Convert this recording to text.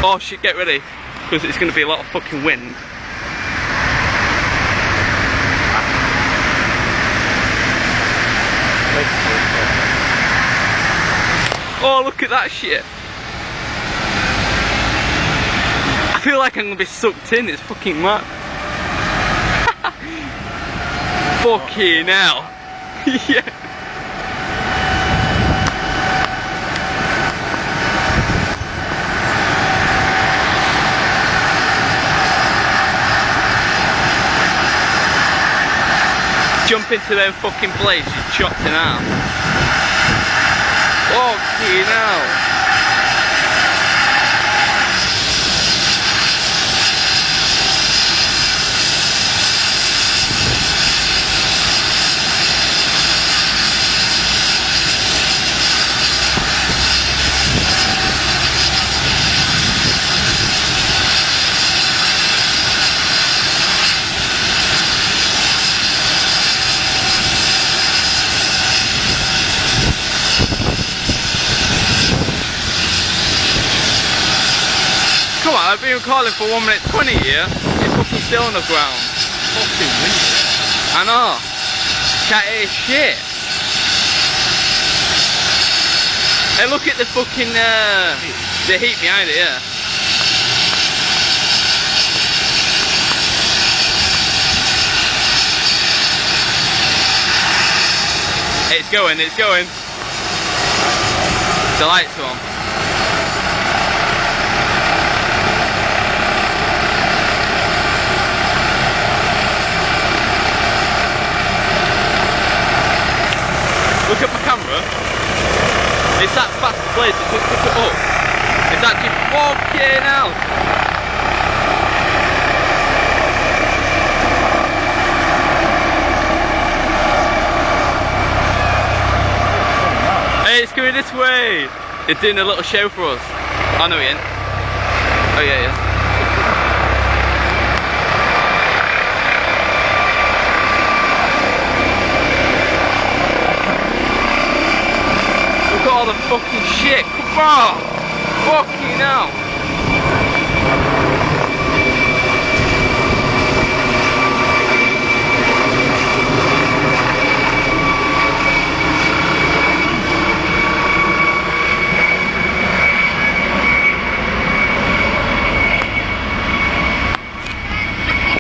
Oh shit, get ready, because it's going to be a lot of fucking wind. Oh, look at that shit. I feel like I'm going to be sucked in, it's fucking mad. Fucking hell. Yeah. Jump into them fucking blades, you chopped in half. Fucking hell. Come on, I've been recording for 1 minute 20 here. It's fucking still on the ground. Fucking windy. I know. Can't hear shit. Hey, look at the fucking the heat behind it, yeah. It's going, it's going. The lights are on. Look at my camera. It's that fast place. Look it up. It's actually fucking hell. Hey, it's coming this way. It's doing a little show for us. I know he ain't. Oh yeah, yeah. Look at all the fucking shit, come on! Fucking hell!